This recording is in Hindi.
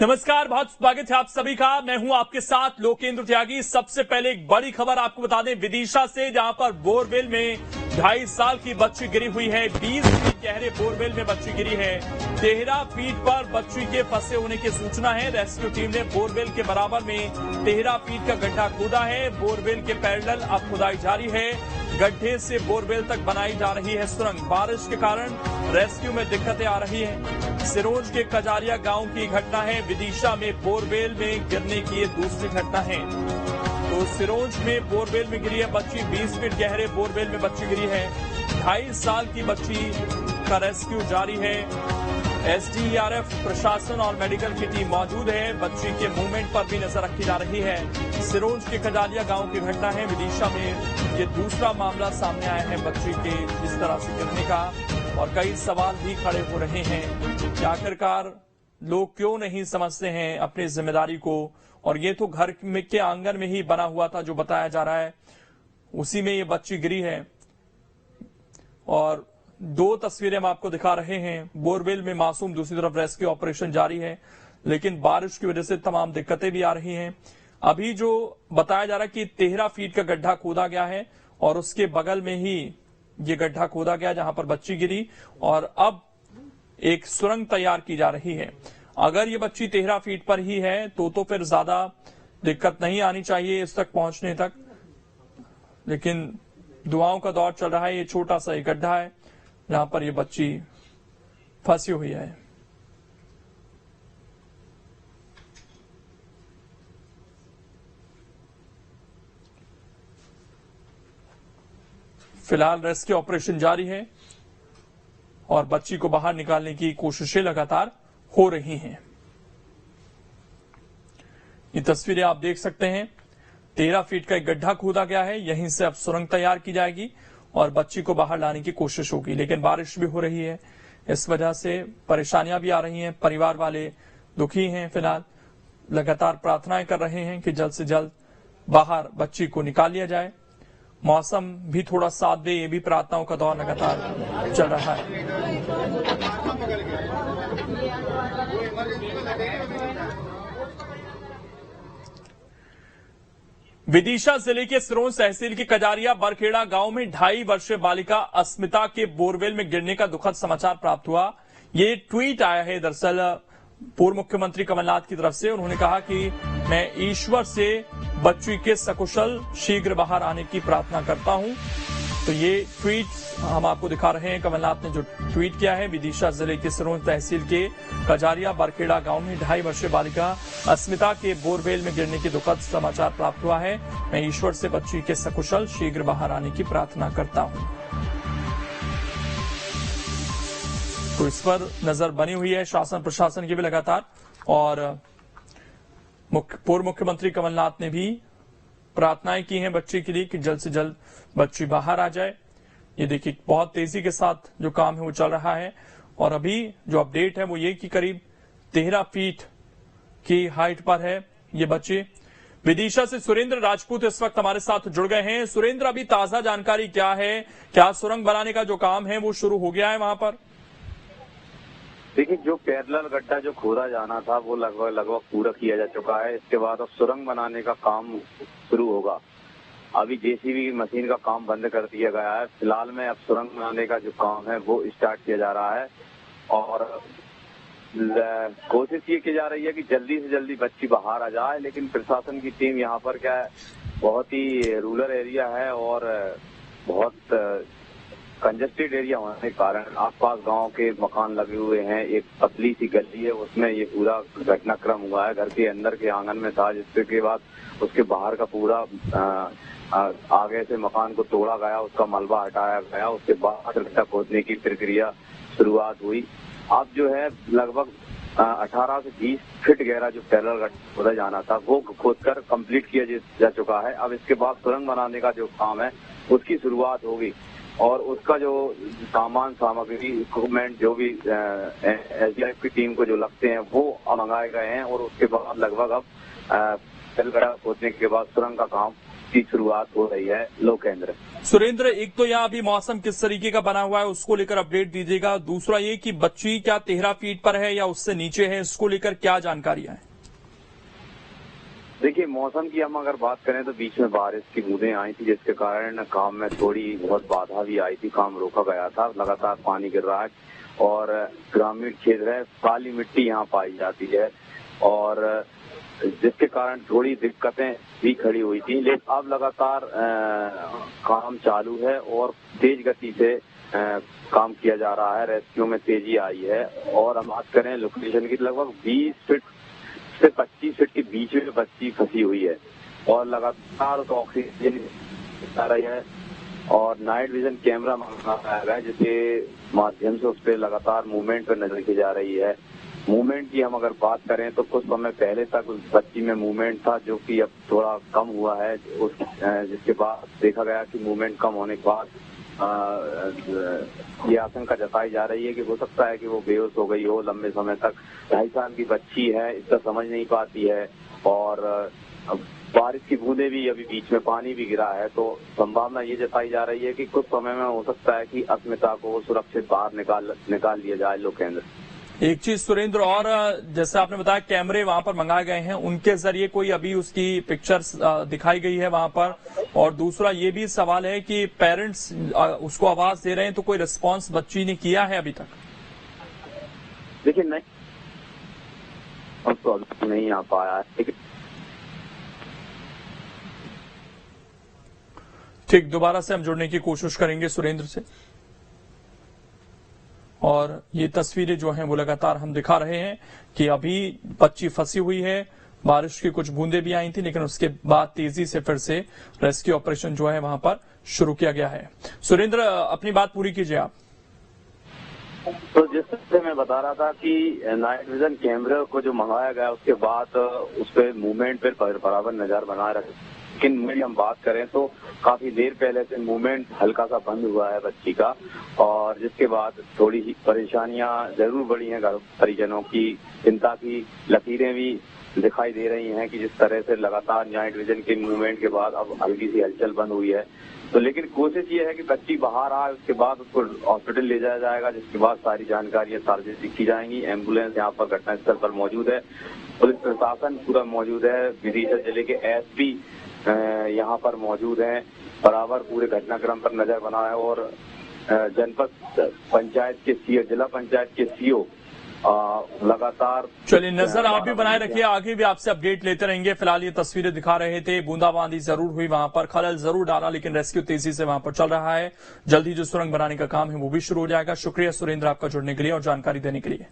नमस्कार, बहुत स्वागत है आप सभी का। मैं हूं आपके साथ लोकेंद्र त्यागी। सबसे पहले एक बड़ी खबर आपको बता दें विदिशा से, जहां पर बोरवेल में 2.5 साल की बच्ची गिरी हुई है। 20 फीट गहरे बोरवेल में बच्ची गिरी है। 13 फीट पर बच्ची के फंसे होने की सूचना है। रेस्क्यू टीम ने बोरवेल के बराबर में 13 फीट का गड्ढा खोदा है। बोरवेल के पैरेलल अब खुदाई जारी है। गड्ढे से बोरवेल तक बनाई जा रही है सुरंग। बारिश के कारण रेस्क्यू में दिक्कतें आ रही हैं। सिरोंज के कजारिया गांव की घटना है। विदिशा में बोरवेल में गिरने की ये दूसरी घटना है। तो सिरोंज में बोरवेल में गिरी है बच्ची। 20 फीट गहरे बोरवेल में बच्ची गिरी है। 2.5 साल की बच्ची का रेस्क्यू जारी है। एसडीआरएफ, प्रशासन और मेडिकल की टीम मौजूद है। बच्ची के मूवमेंट पर भी नजर रखी जा रही है। सिरोंज के कजालिया गांव की घटना है। विदिशा में ये दूसरा मामला सामने आया है बच्ची के इस तरह से गिरने का, और कई सवाल भी खड़े हो रहे हैं कि आखिरकार लोग क्यों नहीं समझते हैं अपनी जिम्मेदारी को। और ये तो घर के आंगन में ही बना हुआ था जो बताया जा रहा है, उसी में ये बच्ची गिरी है। और 2 तस्वीरें हम आपको दिखा रहे हैं। बोरवेल में मासूम, दूसरी तरफ रेस्क्यू ऑपरेशन जारी है, लेकिन बारिश की वजह से तमाम दिक्कतें भी आ रही हैं। अभी जो बताया जा रहा है कि 13 फीट का गड्ढा खोदा गया है और उसके बगल में ही ये गड्ढा खोदा गया जहां पर बच्ची गिरी, और अब एक सुरंग तैयार की जा रही है। अगर ये बच्ची 13 फीट पर ही है तो फिर ज्यादा दिक्कत नहीं आनी चाहिए इस तक पहुंचने तक, लेकिन दुआओं का दौर चल रहा है। ये छोटा सा एक गड्ढा है जहां पर ये बच्ची फंसी हुई है। फिलहाल रेस्क्यू ऑपरेशन जारी है और बच्ची को बाहर निकालने की कोशिशें लगातार हो रही हैं। ये तस्वीरें आप देख सकते हैं। 13 फीट का एक गड्ढा खोदा गया है। यहीं से अब सुरंग तैयार की जाएगी और बच्ची को बाहर लाने की कोशिश होगी, लेकिन बारिश भी हो रही है। इस वजह से परेशानियां भी आ रही हैं। परिवार वाले दुखी हैं। फिलहाल लगातार प्रार्थनाएं कर रहे हैं कि जल्द से जल्द बाहर बच्ची को निकाल लिया जाए। मौसम भी थोड़ा साथ दे, ये भी प्रार्थनाओं का दौर लगातार चल रहा है। विदिशा जिले के सिरोंज तहसील के कजारिया बरखेड़ा गांव में 2.5 वर्षीय बालिका अस्मिता के बोरवेल में गिरने का दुखद समाचार प्राप्त हुआ। ये ट्वीट आया है दरअसल पूर्व मुख्यमंत्री कमलनाथ की तरफ से। उन्होंने कहा कि मैं ईश्वर से बच्ची के सकुशल शीघ्र बाहर आने की प्रार्थना करता हूं। तो ये ट्वीट हम आपको दिखा रहे हैं। कमलनाथ ने जो ट्वीट किया है, विदिशा जिले के सिरोंज तहसील के कजारिया बरखेड़ा गांव में 2.5 वर्षीय बालिका अस्मिता के बोरवेल में गिरने की दुखद समाचार प्राप्त हुआ है। मैं ईश्वर से बच्ची के सकुशल शीघ्र बाहर आने की प्रार्थना करता हूं। तो इस पर नजर बनी हुई है शासन प्रशासन की भी लगातार, और पूर्व मुख्यमंत्री कमलनाथ ने भी प्रार्थनाएं की हैं बच्ची के लिए कि जल्द से जल्द बच्ची बाहर आ जाए। ये देखिए बहुत तेजी के साथ जो काम है वो चल रहा है, और अभी जो अपडेट है वो ये कि करीब 13 फीट की हाइट पर है ये बच्ची। विदिशा से सुरेंद्र राजपूत इस वक्त हमारे साथ जुड़ गए हैं। सुरेंद्र, अभी ताजा जानकारी क्या है? क्या सुरंग बनाने का जो काम है वो शुरू हो गया है वहां पर? देखिए, जो पैरेलल गड्ढा जो खोदा जाना था वो लगभग पूरा किया जा चुका है। इसके बाद अब सुरंग बनाने का काम शुरू होगा। अभी जेसीबी मशीन का काम बंद कर दिया गया है। फिलहाल में अब सुरंग बनाने का जो काम है वो स्टार्ट किया जा रहा है, और कोशिश ये की जा रही है कि जल्दी से जल्दी बच्ची बाहर आ जाए। लेकिन प्रशासन की टीम यहाँ पर क्या है, बहुत ही रूरल एरिया है और बहुत कंजेस्टेड एरिया होने के कारण आसपास गांव के मकान लगे हुए हैं। एक पतली सी गली है, उसमें ये पूरा घटनाक्रम हुआ है। घर के अंदर के आंगन में था, जिसके बाद उसके बाहर का पूरा आगे से मकान को तोड़ा गया, उसका मलबा हटाया गया। उसके बाद गड्ढा खोदने की प्रक्रिया शुरुआत हुई। अब जो है लगभग 18 से 20 फीट गहरा जो पैरेलल गड्ढा खोदा जाना था वो खोदकर कंप्लीट किया जा चुका है। अब इसके बाद सुरंग बनाने का जो काम है उसकी शुरुआत होगी, और उसका जो सामान सामग्री इक्विपमेंट जो भी एसडीआरएफ की टीम को जो लगते हैं वो मंगाए गए हैं। और उसके बाद लगभग अब गड्ढा खोदने के बाद सुरंग का काम की शुरुआत हो रही है लोकेंद्र। सुरेंद्र, एक तो यहाँ अभी मौसम किस तरीके का बना हुआ है उसको लेकर अपडेट दीजिएगा। दूसरा ये कि बच्ची क्या 13 फीट पर है या उससे नीचे है, इसको लेकर क्या जानकारियां हैं? देखिए, मौसम की हम अगर बात करें तो बीच में बारिश की बूंदें आई थी, जिसके कारण काम में थोड़ी बहुत बाधा भी आई थी, काम रोका गया था। लगातार पानी गिर रहा है और ग्रामीण क्षेत्र है, काली मिट्टी यहाँ पाई जाती है और जिसके कारण थोड़ी दिक्कतें भी खड़ी हुई थी। लेकिन अब लगातार काम चालू है और तेज गति से काम किया जा रहा है, रेस्क्यू में तेजी आई है। और हम बात करें लोकेशन की, लगभग 20 फीट से 25 फीट के बीच में बच्ची फंसी हुई है और लगातार उसको ऑक्सीजन आ रही है और नाइट विजन कैमरा मंगाया गया है, जिसके माध्यम से उस पर लगातार मूवमेंट पर नजर रखी जा रही है। मूवमेंट की हम अगर बात करें तो कुछ समय पहले तक उस बच्ची में मूवमेंट था, जो कि अब थोड़ा कम हुआ है, जिसके बाद देखा गया कि मूवमेंट कम होने के बाद ये आशंका जताई जा रही है कि हो सकता है कि वो बेहोश हो गई हो लंबे समय तक। 2.5 साल की बच्ची है, इसका समझ नहीं पाती है और बारिश की बूंदें भी, अभी बीच में पानी भी गिरा है, तो संभावना ये जताई जा रही है कि कुछ समय में हो सकता है कि अस्मिता को सुरक्षित बाहर निकाल लिया जाए लोकेंद्र। एक चीज सुरेंद्र, और जैसे आपने बताया कैमरे वहां पर मंगाए गए हैं, उनके जरिए कोई अभी उसकी पिक्चर्स दिखाई गई है वहां पर? और दूसरा ये भी सवाल है कि पेरेंट्स उसको आवाज दे रहे हैं, तो कोई रिस्पांस बच्ची ने किया है अभी तक? देखिए, नहीं, अब तो अभी नहीं आ पाया है। ठीक, दोबारा से हम जुड़ने की कोशिश करेंगे सुरेंद्र से। और ये तस्वीरें जो हैं वो लगातार हम दिखा रहे हैं कि अभी बच्ची फंसी हुई है, बारिश की कुछ बूंदें भी आई थी, लेकिन उसके बाद तेजी से फिर से रेस्क्यू ऑपरेशन जो है वहां पर शुरू किया गया है। सुरेंद्र, अपनी बात पूरी कीजिए आप। तो जिस तरह से मैं बता रहा था कि नाइट विजन कैमरे को जो मंगाया गया उसके बाद उस पर मूवमेंट पर बराबर नजर बनाए रखे। लेकिन मेरी हम बात करें तो काफी देर पहले से मूवमेंट हल्का सा बंद हुआ है बच्ची का, और जिसके बाद थोड़ी ही परेशानियां जरूर बढ़ी हैं घर परिजनों की। चिंता की लकीरें भी दिखाई दे रही हैं कि जिस तरह से लगातार नाइट विजन के मूवमेंट के बाद अब हल्की सी हलचल बंद हुई है। तो लेकिन कोशिश ये है कि बच्ची बाहर आए, उसके बाद उसको हॉस्पिटल ले जाया जाएगा, जिसके बाद सारी जानकारियां सार्वजनिक की जाएंगी। एम्बुलेंस यहाँ पर घटनास्थल पर मौजूद है, पुलिस प्रशासन पूरा मौजूद है, विदिशा जिले के एसपी यहाँ पर मौजूद हैं, बराबर पूरे घटनाक्रम पर नजर बना है। और जनपद पंचायत के सीओ, जिला पंचायत के सीओ लगातार। चलिए, नजर आप भी बनाए रखिए, आगे भी आपसे अपडेट लेते रहेंगे। फिलहाल ये तस्वीरें दिखा रहे थे, बूंदाबांदी जरूर हुई वहां पर, खलल जरूर डाला, लेकिन रेस्क्यू तेजी से वहां पर चल रहा है। जल्दी जो सुरंग बनाने का काम है वो भी शुरू हो जाएगा। शुक्रिया सुरेंद्र आपका जुड़ने के लिए और जानकारी देने के लिए।